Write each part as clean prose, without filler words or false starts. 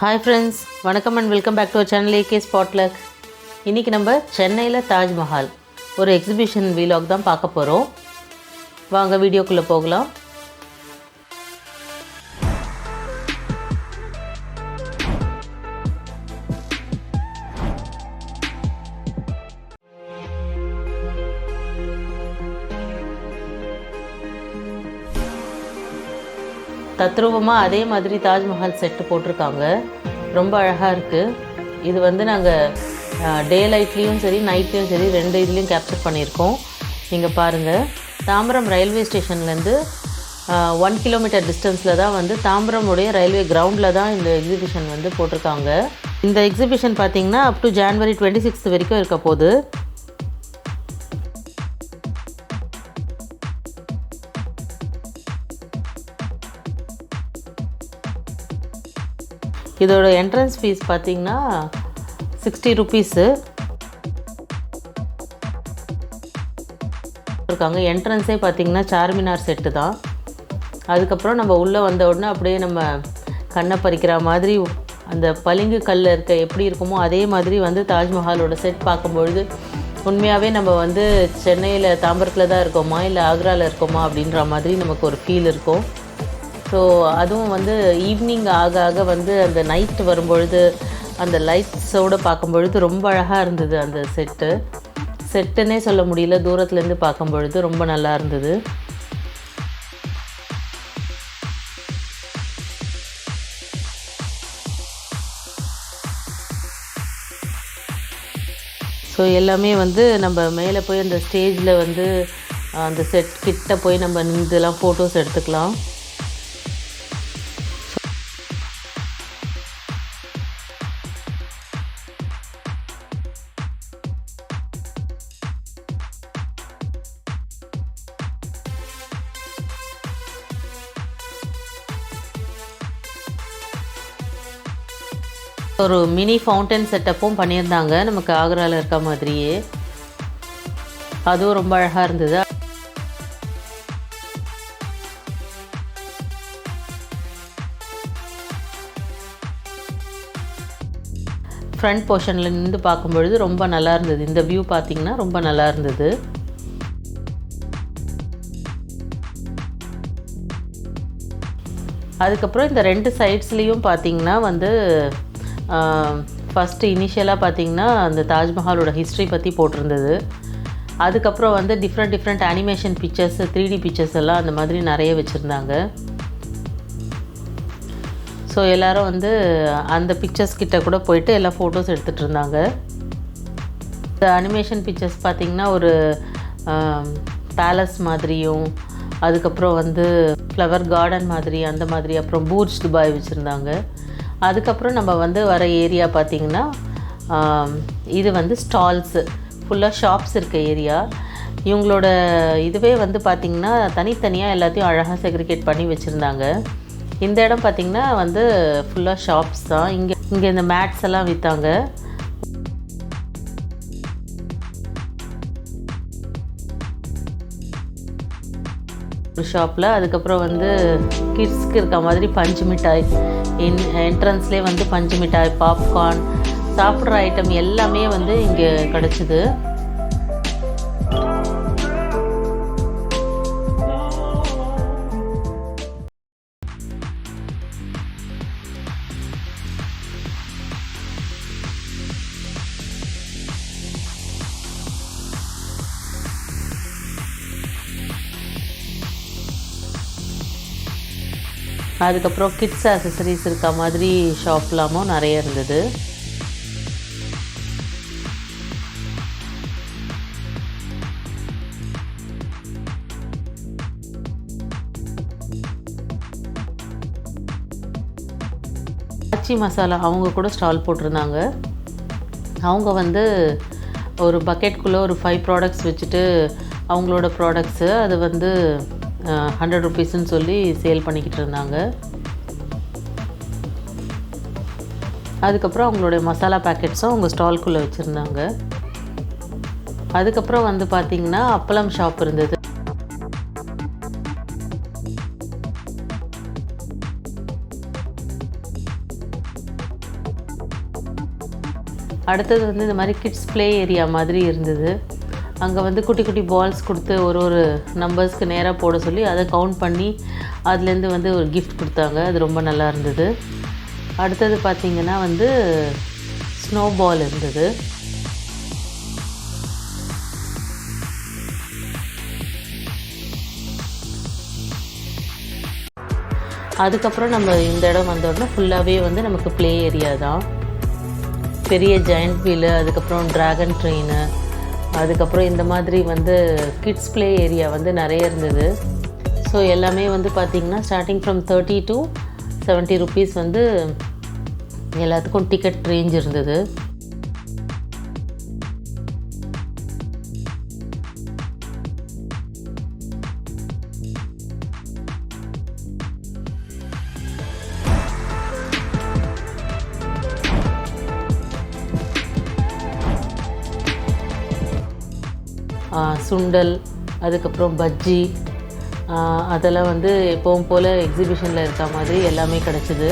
Hi friends, வணக்கம் and welcome back to our channel AK Spotluck. இன்னைக்கு நம்ம சென்னையில் தாஜ்மஹால் ஒரு எக்ஸிபிஷன் வீலாக் தான் பார்க்க போகிறோம். வாங்க வீடியோக்குள்ளே போகலாம். தத்ரூபமாக அதே மாதிரி தாஜ்மஹால் செட்டு போட்டிருக்காங்க. ரொம்ப அழகாக இருக்குது. இது வந்து நாங்கள் டே லைட்லேயும் சரி நைட்லேயும் சரி ரெண்டு இதுலேயும் கேப்சர் பண்ணியிருக்கோம். நீங்கள் பாருங்கள், தாம்பரம் ரயில்வே ஸ்டேஷன்லேருந்து 1 கிலோமீட்டர் டிஸ்டன்ஸில் தான் வந்து தாம்பரமுடைய ரயில்வே கிரவுண்டில் தான் இந்த எக்ஸிபிஷன் வந்து போட்டிருக்காங்க. இந்த எக்ஸிபிஷன் பார்த்திங்கன்னா அப் டு January 26 வரைக்கும் இருக்க போகுது. இதோட என்ட்ரன்ஸ் ஃபீஸ் பார்த்திங்கன்னா 60 ருபீஸு இருக்காங்க. என்ட்ரன்ஸே பார்த்திங்கன்னா சார்மினார் செட்டு தான். அதுக்கப்புறம் நம்ம உள்ளே வந்த உடனே அப்படியே நம்ம கண்ணை பறிக்கிற மாதிரி அந்த பளிங்கு கல்லில் இருக்க எப்படி இருக்குமோ அதே மாதிரி வந்து தாஜ்மஹாலோட செட் பார்க்கும்பொழுது உண்மையாகவே நம்ம வந்து சென்னையில் தாம்பரத்தில் தான் இருக்கோமா இல்லை ஆக்ராவில் இருக்கோமா அப்படின்ற மாதிரி நமக்கு ஒரு ஃபீல் இருக்கும். ஸோ அதுவும் வந்து ஈவினிங் ஆக ஆக வந்து அந்த நைட்டு வரும்பொழுது அந்த லைட்ஸோடு பார்க்கும்பொழுது ரொம்ப அழகாக இருந்தது. அந்த செட்டுன்னே சொல்ல முடியல, தூரத்துலேருந்து பார்க்கும்பொழுது ரொம்ப நல்லா இருந்தது. ஸோ எல்லாமே வந்து நம்ம மேலே போய் அந்த ஸ்டேஜில் வந்து அந்த செட் கிட்ட போய் நம்ம இதெல்லாம் ஃபோட்டோஸ் எடுத்துக்கலாம். ஒரு மினி ஃபவுண்டன் செட்டப்பும் பண்ணியிருந்தாங்க நமக்கு ஆக்ராவில் இருக்க மாதிரியே. அதுவும் ரொம்ப அழகாக இருந்தது. ஃப்ரண்ட் போர்ஷனில் நின்று பார்க்கும்பொழுது ரொம்ப நல்லா இருந்தது. இந்த வியூ பார்த்திங்கன்னா ரொம்ப நல்லா இருந்தது. அதுக்கப்புறம் இந்த ரெண்டு சைட்ஸ்லேயும் பார்த்திங்கன்னா வந்து ஃபஸ்ட்டு இனிஷியலாக பார்த்திங்கன்னா அந்த தாஜ்மஹாலோட ஹிஸ்ட்ரி பற்றி போட்டிருந்தது. அதுக்கப்புறம் வந்து different animation pictures 3D pictures எல்லாம் அந்த மாதிரி நிறைய வச்சுருந்தாங்க. ஸோ எல்லோரும் வந்து அந்த பிக்சர்ஸ் கிட்ட கூட போயிட்டு எல்லாம் ஃபோட்டோஸ் எடுத்துகிட்டு இருந்தாங்க. இந்த அனிமேஷன் பிக்சர்ஸ் பார்த்திங்கன்னா ஒரு பேலஸ் மாதிரியும், அதுக்கப்புறம் வந்து ஃப்ளவர் கார்டன் மாதிரி அந்த மாதிரி, அப்புறம் பூர்ஜ் துபாய் வச்சுருந்தாங்க. அதுக்கப்புறம் நம்ம வந்து வர ஏரியா பார்த்திங்கன்னா இது வந்து ஸ்டால்ஸு, ஃபுல்லாக ஷாப்ஸ் இருக்க ஏரியா. இவங்களோட இதுவே வந்து பார்த்திங்கன்னா தனித்தனியாக எல்லாத்தையும் அழகாக செக்ரிகேட் பண்ணி வச்சுருந்தாங்க. இந்த இடம் பார்த்திங்கன்னா வந்து ஃபுல்லாக ஷாப்ஸ் தான். இங்கே இந்த மேட்ஸ் எல்லாம் விற்றாங்க ஒரு ஷாப்பில். அதுக்கப்புறம் வந்து கிட்ஸ்க்கு இருக்க மாதிரி பஞ்சு மிட்டாய், என்ட்ரன்ஸ்லேயே வந்து பஞ்சு மிட்டாய், பாப்கார்ன், சாப்பிட்ற ஐட்டம் எல்லாமே வந்து இங்கே கிடச்சிது. அதுக்கப்புறம் கிட்ஸ் ஆக்சசரிஸ் இருக்க மாதிரி ஷாப்லாமும் நிறைய இருந்தது. ஆச்சி மசாலா அவங்க கூட ஸ்டால் போட்டிருந்தாங்க. அவங்க வந்து ஒரு பக்கெட்குள்ளே ஒரு 5 ப்ராடக்ட்ஸ் வச்சுட்டு அவங்களோட ப்ராடக்ட்ஸு அது வந்து 100 ருபீஸ்ன்னு சொல்லி சேல் பண்ணிக்கிட்டு இருந்தாங்க. அதுக்கப்புறம் அவங்களுடைய மசாலா பேக்கெட்ஸும் அவங்க ஸ்டால்குள்ளே வச்சுருந்தாங்க. அதுக்கப்புறம் வந்து பார்த்திங்கன்னா அப்பளம் ஷாப் இருந்தது. அடுத்தது வந்து இந்த மாதிரி கிட்ஸ் ப்ளே ஏரியா மாதிரி இருந்தது. அங்கே வந்து குட்டி குட்டி பால்ஸ் கொடுத்து ஒரு நம்பர்ஸ்க்கு நேராக போட சொல்லி அதை கவுண்ட் பண்ணி அதுலேருந்து வந்து ஒரு கிஃப்ட் கொடுத்தாங்க. அது ரொம்ப நல்லா இருந்தது. அடுத்தது பார்த்திங்கன்னா வந்து ஸ்னோ பால் இருந்தது. அதுக்கப்புறம் நம்ம இந்த இடம் வந்தோடனே ஃபுல்லாகவே வந்து நமக்கு ப்ளே ஏரியா தான். பெரிய ஜெயண்ட் வீலு, அதுக்கப்புறம் ட்ராகன் ட்ரெயின், அதுக்கப்புறம் இந்த மாதிரி வந்து கிட்ஸ் ப்ளே ஏரியா வந்து நிறைய இருந்தது. ஸோ எல்லாமே வந்து பார்த்திங்கன்னா ஸ்டார்டிங் ஃப்ரம் 30 to 70 rupees வந்து எல்லாத்துக்கும் டிக்கெட் ரேஞ்ச் இருந்தது. சுண்டல், அதுக்கப்புறம் பஜ்ஜி, அதெல்லாம் வந்து எப்பவும் போல் எக்ஸிபிஷனில் இருக்க மாதிரி எல்லாமே கிடச்சிது.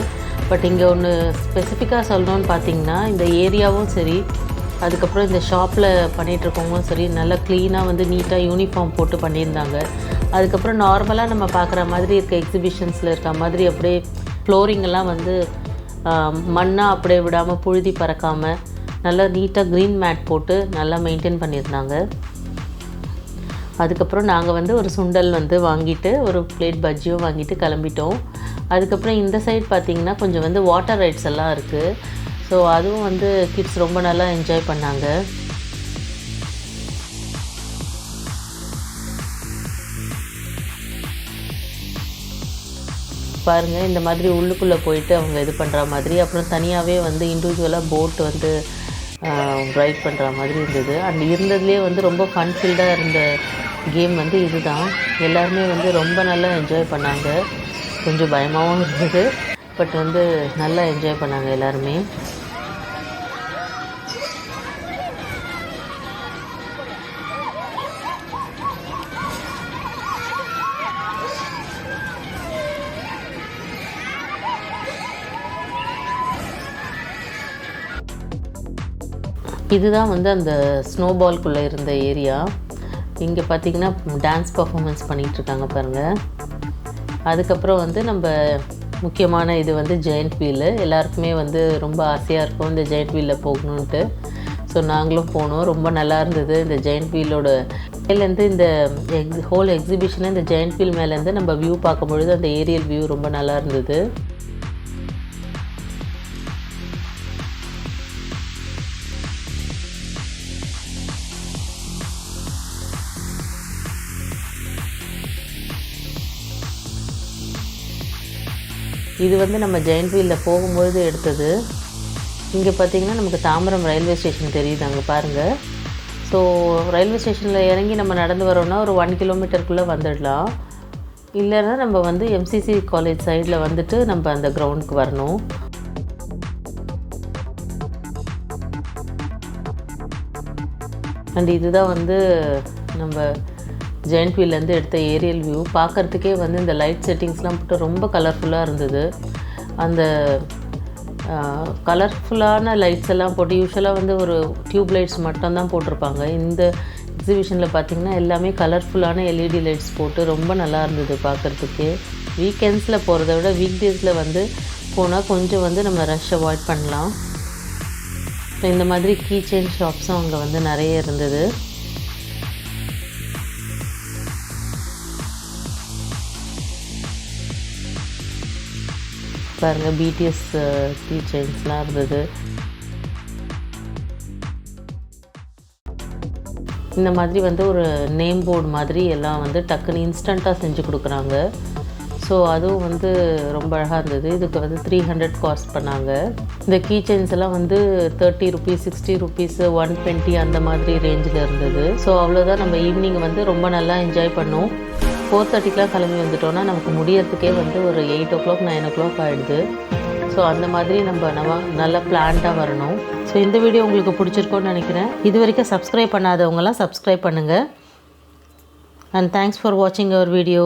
பட் இங்கே ஒன்று ஸ்பெசிஃபிக்காக சொல்லணும்னு பார்த்திங்கன்னா, இந்த ஏரியாவும் சரி, அதுக்கப்புறம் இந்த ஷாப்பில் பண்ணிகிட்ருக்கவங்களும் சரி, நல்லா க்ளீனாக வந்து நீட்டாக யூனிஃபார்ம் போட்டு பண்ணியிருந்தாங்க. அதுக்கப்புறம் நார்மலாக நம்ம பார்க்குற மாதிரி இருக்க எக்ஸிபிஷன்ஸில் இருக்க மாதிரி அப்படியே ஃப்ளோரிங்கெல்லாம் வந்து மண்ணாக அப்படியே விடாமல் புழுதி பறக்காமல் நல்லா நீட்டாக க்ரீன் மேட் போட்டு நல்லா மெயின்டைன் பண்ணியிருந்தாங்க. அதுக்கப்புறம் நாங்கள் வந்து ஒரு சுண்டல் வந்து வாங்கிட்டு ஒரு பிளேட் பஜ்ஜியும் வாங்கிட்டு கிளம்பிட்டோம். அதுக்கப்புறம் இந்த சைட் பார்த்திங்கன்னா கொஞ்சம் வந்து வாட்டர் ரைட்ஸ் எல்லாம் இருக்குது. ஸோ அதுவும் வந்து கிட்ஸ் ரொம்ப நல்லா என்ஜாய் பண்ணாங்க. பாருங்கள், இந்த மாதிரி உள்ளுக்குள்ளே போயிட்டு அவங்க இது பண்ணுற மாதிரி, அப்புறம் தனியாகவே வந்து இண்டிவிஜுவலாக போட் வந்து ரைட் பண்ணுற மாதிரி இருந்தது. அண்ட் இருந்ததுலேயே வந்து ரொம்ப ஃபன் ஃபீல்டாக இருந்த கேம் வந்து இதுதான். எல்லாருமே வந்து ரொம்ப நல்லா என்ஜாய் பண்ணாங்க. கொஞ்சம் பயமாகவும் இருந்தது, பட் வந்து நல்லா என்ஜாய் பண்ணாங்க எல்லாருமே. இதுதான் வந்து அந்த ஸ்னோபால்குள்ளே இருந்த ஏரியா. இங்கே பார்த்திங்கன்னா டான்ஸ் பர்ஃபார்மன்ஸ் பண்ணிகிட்ருக்காங்க பாருங்கள். அதுக்கப்புறம் வந்து நம்ம முக்கியமான இது வந்து ஜெயண்ட் வீலு. எல்லாருக்குமே வந்து ரொம்ப ஆசையாக இருக்கும் இந்த ஜெயண்ட் வீலில் போகணுன்ட்டு. ஸோ நாங்களும் போனோம். ரொம்ப நல்லா இருந்தது. இந்த ஜெயண்ட் வீலோட மேலேருந்து இந்த ஹோல் எக்ஸிபிஷனை இந்த ஜெயண்ட் வீல் மேலேருந்து நம்ம வியூ பார்க்கும்பொழுது அந்த ஏரியல் வியூ ரொம்ப நல்லா இருந்தது. இது வந்து நம்ம ஜெயண்ட் வீலில் போகும்பொழுது எடுத்தது. இங்கே பார்த்திங்கன்னா நமக்கு தாம்பரம் ரயில்வே ஸ்டேஷன் தெரியுது, அங்கே பாருங்கள். ஸோ ரயில்வே ஸ்டேஷனில் இறங்கி நம்ம நடந்து வரோன்னா ஒரு 1 kilometerக்குள்ளே வந்துடலாம். இல்லைன்னா நம்ம வந்து MCC காலேஜ் சைடில் வந்துட்டு நம்ம அந்த கிரவுண்டுக்கு வரணும். அண்ட் இதுதான் வந்து நம்ம ஜெயண்ட் வீல்லேருந்து எடுத்த ஏரியல் வியூ. பார்க்குறதுக்கே வந்து இந்த லைட் செட்டிங்ஸ்லாம் போட்டு ரொம்ப கலர்ஃபுல்லாக இருந்தது. அந்த கலர்ஃபுல்லான லைட்ஸ் எல்லாம் போட்டு யூஸ்வலாக வந்து ஒரு டியூப் லைட்ஸ் மட்டும்தான் போட்டிருப்பாங்க. இந்த எக்ஸிபிஷனில் பார்த்திங்கன்னா எல்லாமே கலர்ஃபுல்லான LED லைட்ஸ் போட்டு ரொம்ப நல்லா இருந்தது பார்க்குறதுக்கே. வீக்கெண்ட்ஸில் போகிறத விட வீக்டேஸில் வந்து போனால் கொஞ்சம் வந்து நம்ம ரஷ் அவாய்ட் பண்ணலாம். இப்போ இந்த மாதிரி கீ செயின் ஷாப்ஸும் அங்கே வந்து நிறைய இருந்தது. பாருங்கள், BTS கீ செயின்ஸ்லாம் இருந்தது. இந்த மாதிரி வந்து ஒரு நேம் போர்டு மாதிரி எல்லாம் வந்து டக்குன்னு இன்ஸ்டண்ட்டாக செஞ்சு கொடுக்குறாங்க. ஸோ அதுவும் வந்து ரொம்ப அழகாக இருந்தது. இதுக்கு வந்து 300 காஸ்ட் பண்ணாங்க. இந்த கீ செயின்ஸ் எல்லாம் வந்து 30 rupees, 60 rupees, 120 அந்த மாதிரி ரேஞ்சில் இருந்தது. ஸோ அவ்வளோதான். நம்ம ஈவினிங் வந்து ரொம்ப நல்லா என்ஜாய் பண்ணோம். 4:30க்கெலாம் கிளம்பி வந்துட்டோன்னா நமக்கு முடியறதுக்கே வந்து ஒரு 8 o'clock 9 o'clock ஆகிடுது. ஸோ அந்த மாதிரி நம்ம நல்லா பிளான்டாக வரணும். ஸோ இந்த வீடியோ உங்களுக்கு பிடிச்சிருக்கோன்னு நினைக்கிறேன். இது வரைக்கும் சப்ஸ்கிரைப் பண்ணாதவங்களாம் சப்ஸ்கிரைப் பண்ணுங்கள். அண்ட் தேங்க்ஸ் ஃபார் வாட்சிங் அவர் வீடியோ.